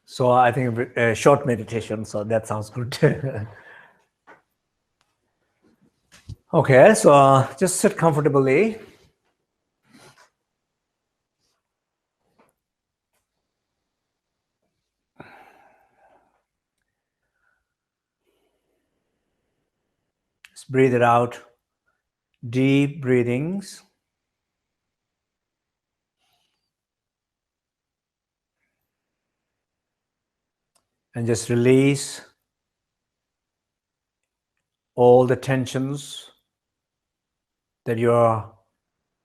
So I think a short meditation, so that sounds good. Okay, so just sit comfortably. Just breathe it out. Deep breathings. And just release all the tensions that you're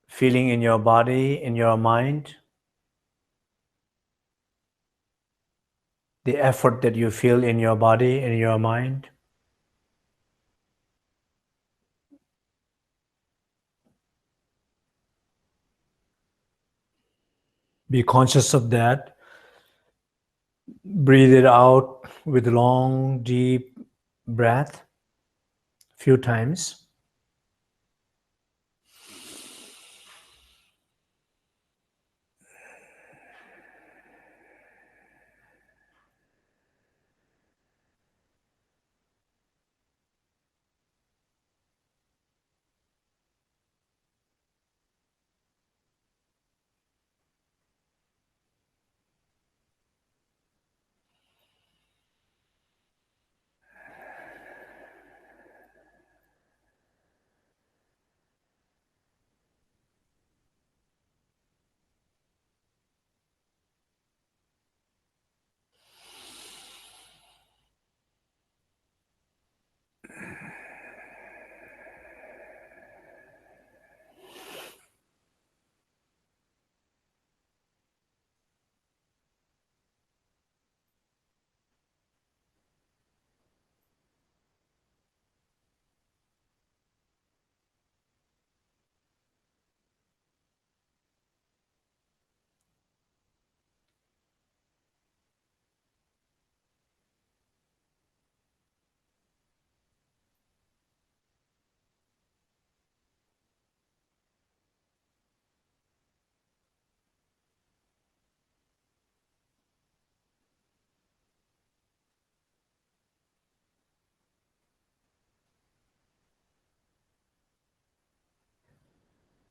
feeling in your body, in your mind. The effort that you feel in your body, in your mind. Be conscious of that. Breathe it out with long, deep breath a few times.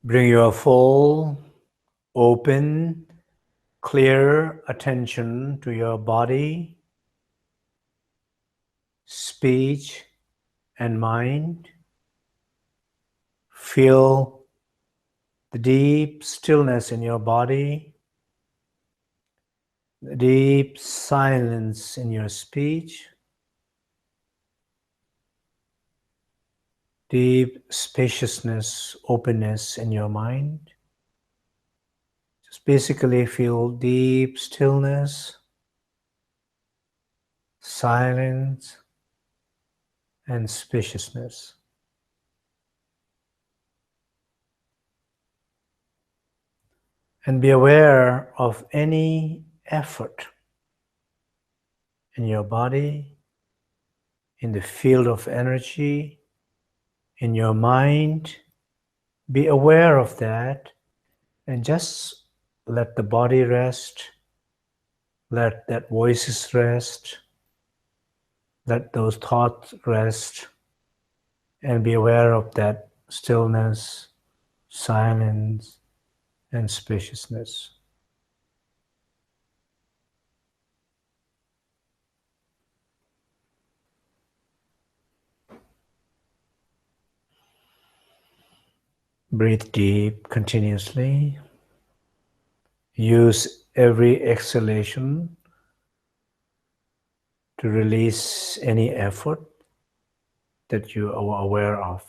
Bring your full, open, clear attention to your body, speech, and mind. Feel the deep stillness in your body, the deep silence in your speech, deep spaciousness, openness in your mind. Just basically feel deep stillness, silence, and spaciousness. And be aware of any effort in your body, in the field of energy, in your mind. Be aware of that and just let the body rest, let that voices rest, let those thoughts rest, and be aware of that stillness, silence, and spaciousness. Breathe deep continuously. Use every exhalation to release any effort that you are aware of.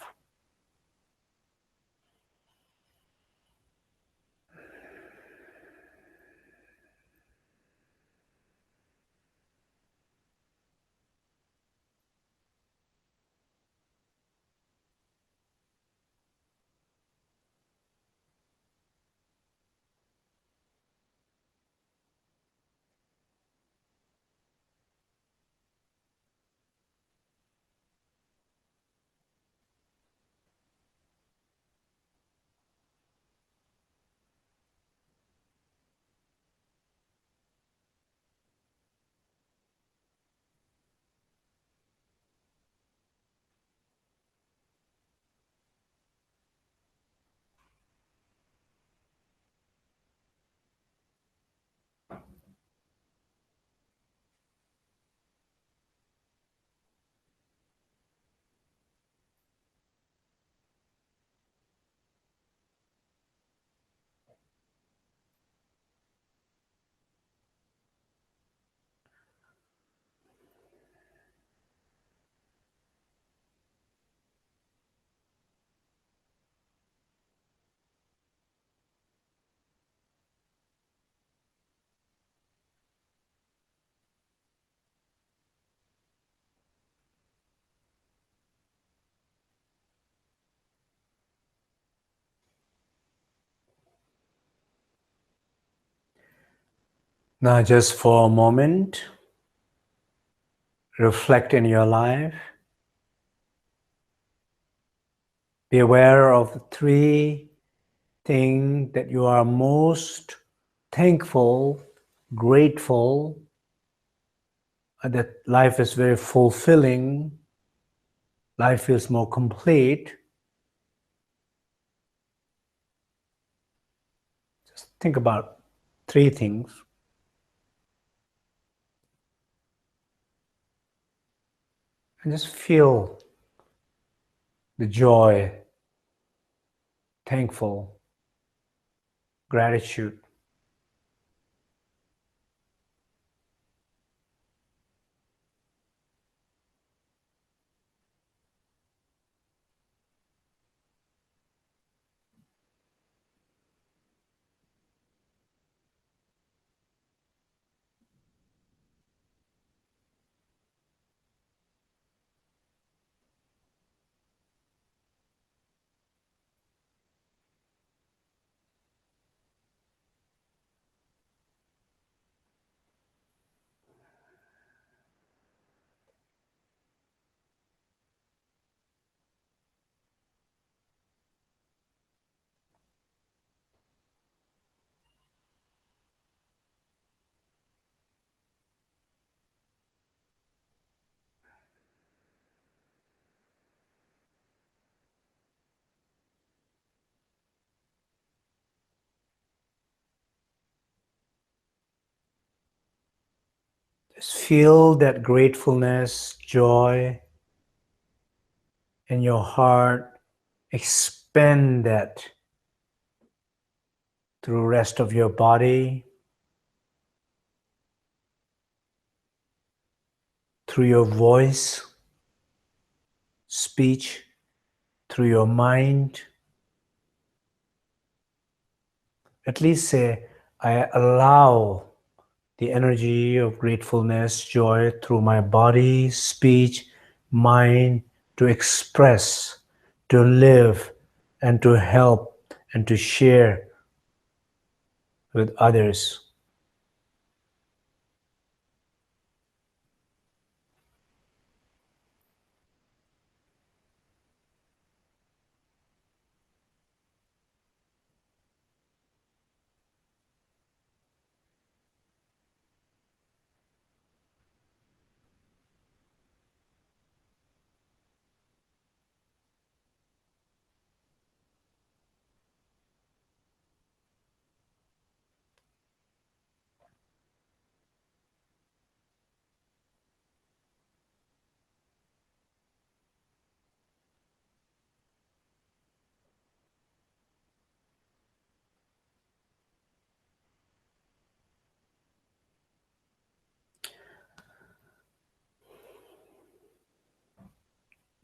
Now, just for a moment, reflect in your life. Be aware of the three things that you are most thankful, grateful, that life is very fulfilling, life feels more complete. Just think about three things and just feel the joy, thankful, gratitude. Just feel that gratefulness, joy in your heart. Expand that through the rest of your body, through your voice, speech, through your mind. At least say, I allow the energy of gratefulness, joy through my body, speech, mind to express, to live, and to help, and to share with others.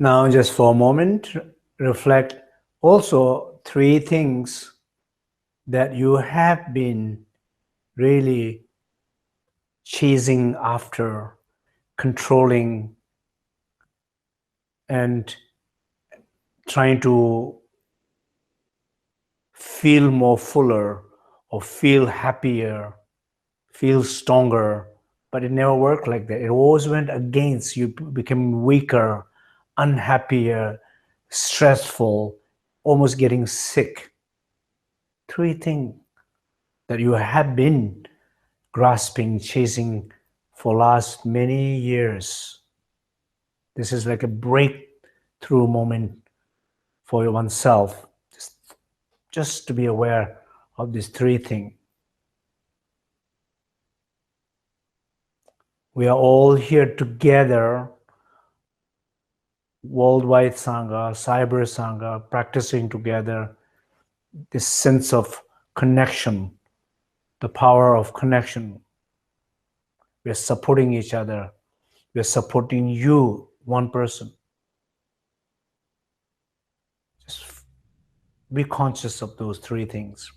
Now, just for a moment, reflect also three things that you have been really chasing after, controlling, and trying to feel more fuller or feel happier, feel stronger, but it never worked like that. It always went against you, became weaker, unhappier, stressful, almost getting sick. Three things that you have been grasping, chasing for last many years. This is like a breakthrough moment for oneself, just to be aware of these three things. We are all here together, worldwide Sangha, cyber Sangha, practicing together this sense of connection, the power of connection. We are supporting each other. We are supporting you, one person. Just be conscious of those three things.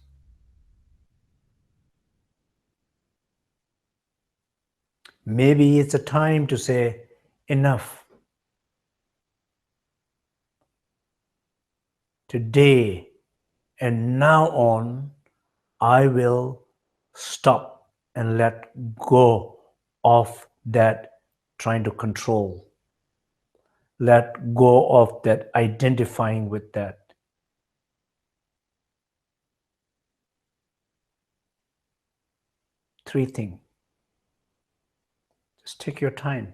Maybe it's a time to say, enough. Today and now on, I will stop. and let go of that trying to control. Let go of that identifying with that. Three things. Just take your time.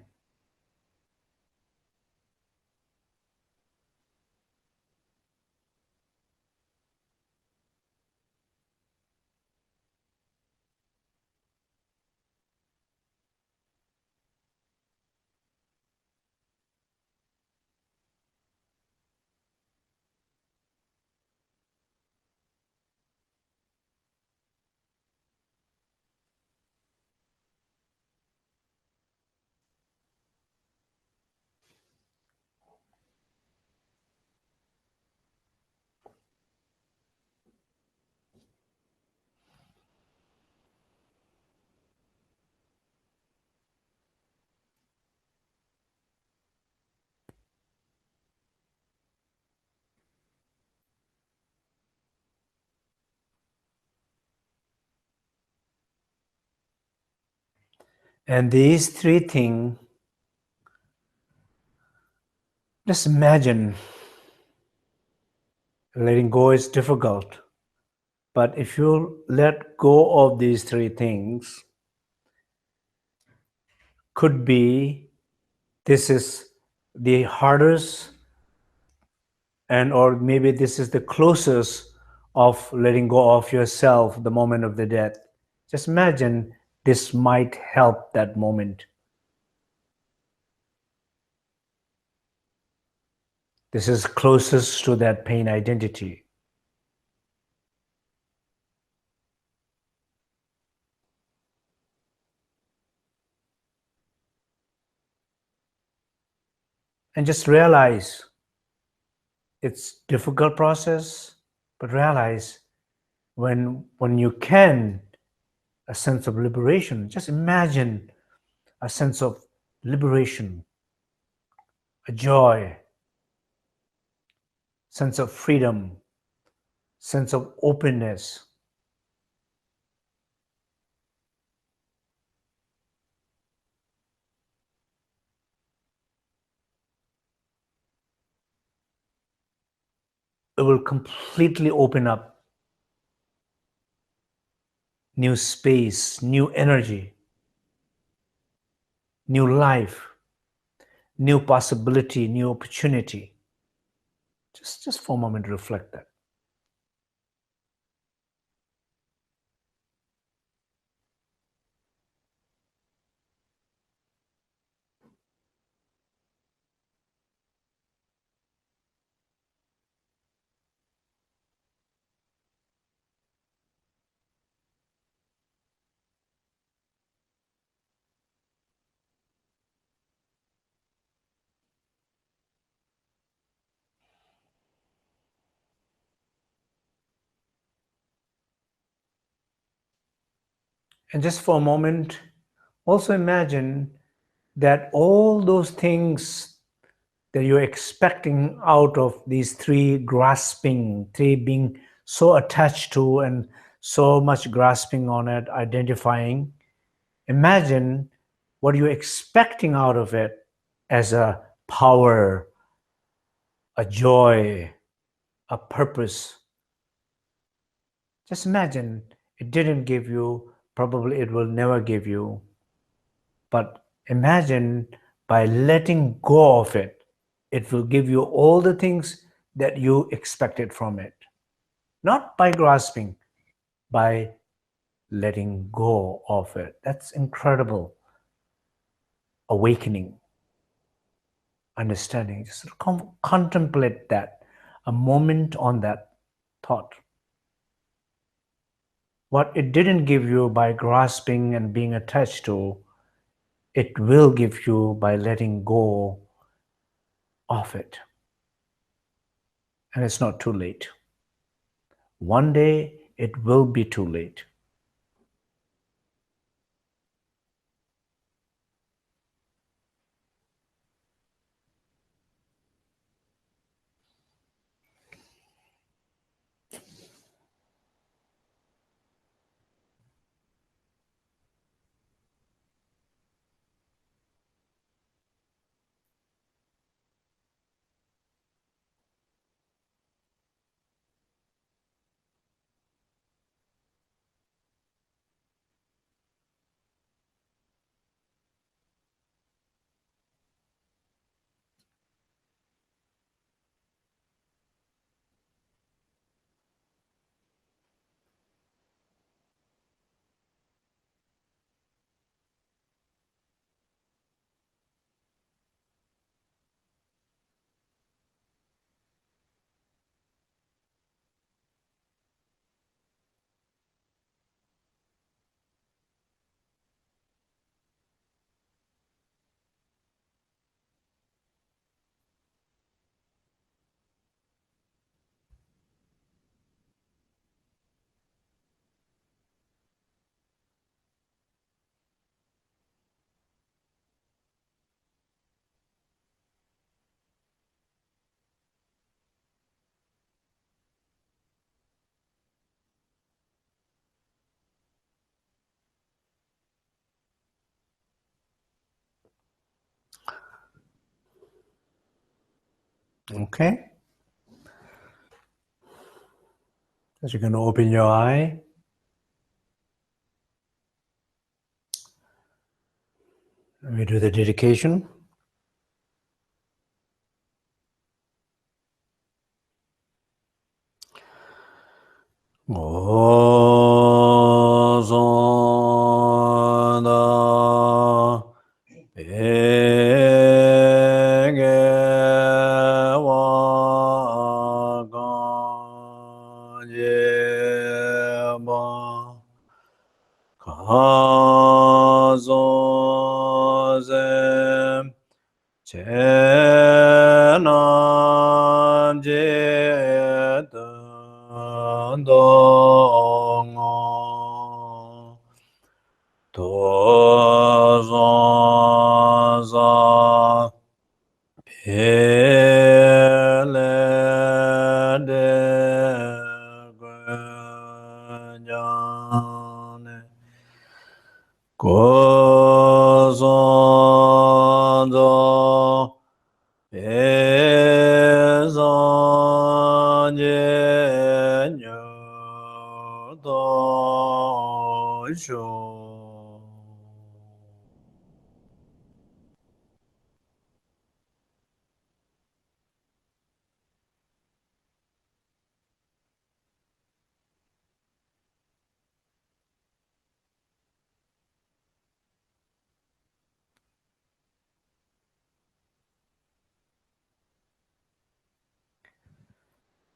And these three things, just imagine letting go is difficult. But if you let go of these three things, could be this is the hardest, and or maybe this is the closest of letting go of yourself, the moment of the death. Just imagine this might help that moment. This is closest to that pain identity. And just realize it's a difficult process, but realize when you can, a sense of liberation. Just imagine a sense of liberation, a joy, sense of freedom, sense of openness. It will completely open up new space, new energy, new life, new possibility, new opportunity. Just for a moment, reflect that. And just for a moment, also imagine that all those things that you're expecting out of these three grasping, three being so attached to and so much grasping on it, identifying, imagine what you're expecting out of it as a power, a joy, a purpose. Just imagine it didn't give you, probably it will never give you, but imagine by letting go of it, it will give you all the things that you expected from it. Not by grasping, by letting go of it. That's incredible awakening, understanding. Just contemplate that, a moment on that thought. What it didn't give you by grasping and being attached to, it will give you by letting go of it. And it's not too late. One day it will be too late. Okay. So you can open your eye. We do the dedication.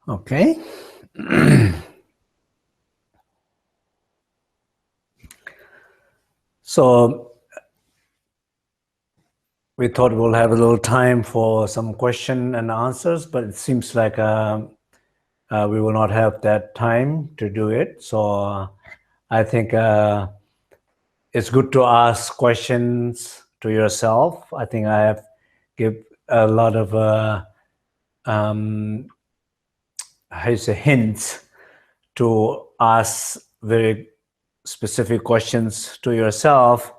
Okay. So we thought we'll have a little time for some question and answers, but it seems like we will not have that time to do it. So I think it's good to ask questions to yourself. I think I have give a lot of how you say hints to ask very specific questions to yourself,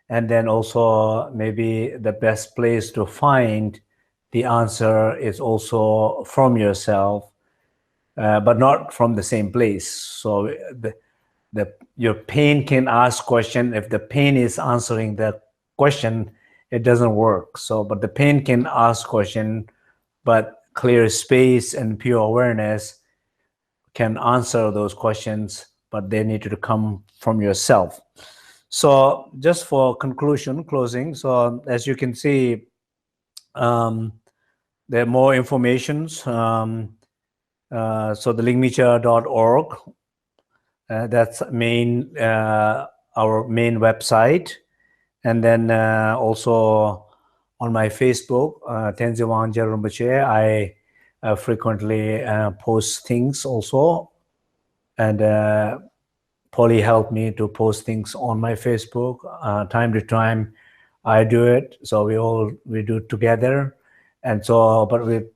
and then also maybe the best place to find the answer is also from yourself, but not from the same place. So your pain can ask question. If the pain is answering the question, it doesn't work. So, but the pain can ask question, but clear space and pure awareness can answer those questions, but they need to come from yourself. So just for closing, so as you can see, there are more informations. So the ligmincha.org, that's our main website. And then also on my Facebook, Tenzin Wangyal Rinpoche, I frequently post things also. And Polly helped me to post things on my Facebook. Time to time, I do it. So we do it together. And so, but we're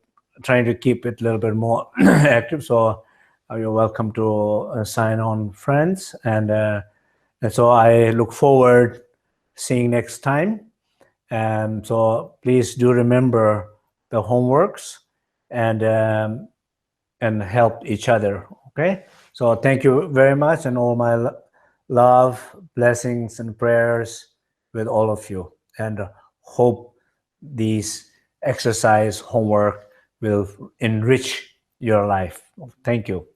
trying to keep it a little bit more active. So you're welcome to sign on, friends. And so I look forward seeing next time. And so please do remember the homeworks and help each other. Okay. So thank you very much, and all my love, blessings, and prayers with all of you. And hope these exercise homework will enrich your life. Thank you.